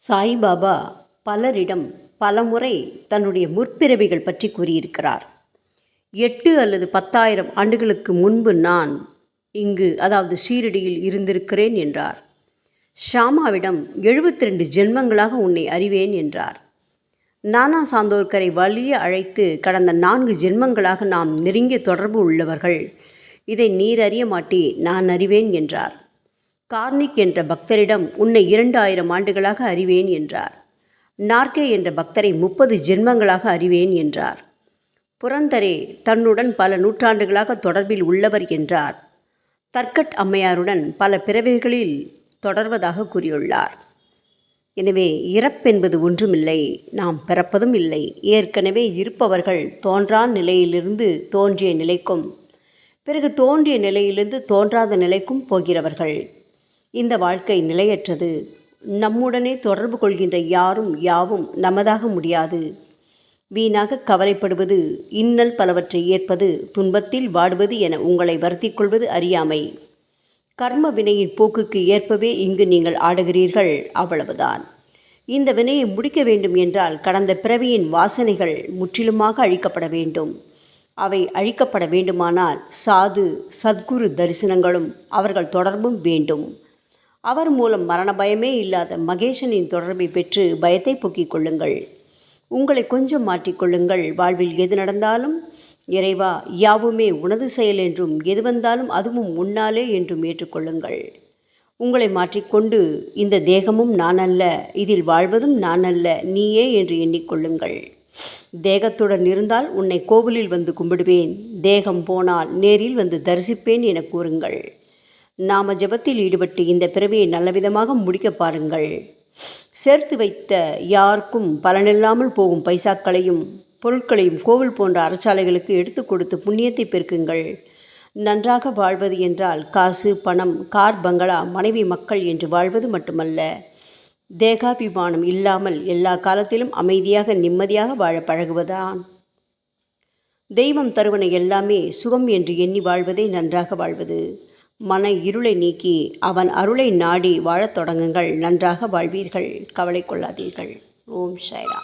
சாய்பாபா பலரிடம் பலமுறை தன்னுடைய முற்பிறவிகள் பற்றி கூறியிருக்கிறார். 8 அல்லது 10,000 ஆண்டுகளுக்கு முன்பு நான் இங்கு, அதாவது ஷீரடியில் இருந்திருக்கிறேன் என்றார். ஷாமாவிடம் 72 ஜென்மங்களாக உன்னை அறிவேன் என்றார். நானா சாந்தோர்கரை வலிய அழைத்து, கடந்த 4 ஜென்மங்களாக நாம் நெருங்கிய தொடர்பு உள்ளவர்கள், இதை நீர் அறிய மாட்டே, நான் அறிவேன் என்றார். கார்னிக் என்ற பக்தரிடம் உன்னை 2000 ஆண்டுகளாக அறிவேன் என்றார். நார்கே என்ற பக்தரை 30 ஜென்மங்களாக அறிவேன் என்றார். புரந்தரே தன்னுடன் பல நூற்றாண்டுகளாக தொடர்பில் உள்ளவர் என்றார். தர்கட் அம்மையாருடன் பல பிறவிகளில் தொடர்வதாக கூறியுள்ளார். எனவே இறப்பென்பது ஒன்றுமில்லை, நாம் பிறப்பதும் இல்லை. ஏற்கனவே இருப்பவர்கள் தோன்றா நிலையிலிருந்து தோன்றிய நிலைக்கும், பிறகு தோன்றிய நிலையிலிருந்து தோன்றாத நிலைக்கும் போகிறவர்கள். இந்த வாழ்க்கை நிலையற்றது. நம்முடனே தொடர்பு கொள்கின்ற யாரும் யாவும் நமதாக முடியாது. வீணாக கவலைப்படுவது, இன்னல் பலவற்றை ஏற்பது, துன்பத்தில் வாடுவது என உங்களை வருத்திக் கொள்வது அறியாமை. கர்ம வினையின் போக்குக்கு ஏற்பவே இங்கு நீங்கள் ஆடுகிறீர்கள், அவ்வளவுதான். இந்த வினையை முடிக்க வேண்டும் என்றால் கடந்த பிறவியின் வாசனைகள் முற்றிலுமாக அழிக்கப்பட வேண்டும். அவை அழிக்கப்பட வேண்டுமானால் சாது சத்குரு தரிசனங்களும் அவர்கள் தொடர்பும் வேண்டும். அவர் மூலம் மரண பயமே இல்லாத மகேஷனின் தொடர்பை பெற்று பயத்தை போக்கிக் கொள்ளுங்கள். உங்களை கொஞ்சம் மாற்றிக்கொள்ளுங்கள். வாழ்வில் எது நடந்தாலும் இறைவா, யாவுமே உனது செயல் என்றும், எது வந்தாலும் அதுவும் உன்னாலே என்றும் ஏற்றுக்கொள்ளுங்கள். உங்களை மாற்றிக்கொண்டு, இந்த தேகமும் நான் அல்ல, இதில் வாழ்வதும் நான் அல்ல, நீயே என்று எண்ணிக்கொள்ளுங்கள். தேகத்துடன் இருந்தால் உன்னை கோவிலில் வந்து கும்பிடுவேன், தேகம் போனால் நேரில் வந்து தரிசிப்பேன் என கூறுங்கள். நாம ஜபத்தில் ஈடுபட்டு இந்த பிறவியை நல்லவிதமாக முடிக்க பாருங்கள். சேர்த்து வைத்த யாருக்கும் பலனில்லாமல் போகும் பைசாக்களையும் பொருட்களையும் கோவில் போன்ற அரசாலைகளுக்கு எடுத்து கொடுத்து புண்ணியத்தை பெருக்குங்கள். நன்றாக வாழ்வது என்றால் காசு, பணம், கார், பங்களா, மனைவி, மக்கள் என்று வாழ்வது மட்டுமல்ல. தேகாபிமானம் இல்லாமல் எல்லா காலத்திலும் அமைதியாக நிம்மதியாக வாழ பழகுவதான். தெய்வம் தருவன எல்லாமே சுகம் என்று எண்ணி வாழ்வதே நன்றாக வாழ்வது. மன இருளை நீக்கி அவன் அருளை நாடி வாழத் தொடங்குங்கள். நன்றாக வாழ்வீர்கள். கவலை கொள்ளாதீர்கள். ஓம் சாய்ராம்.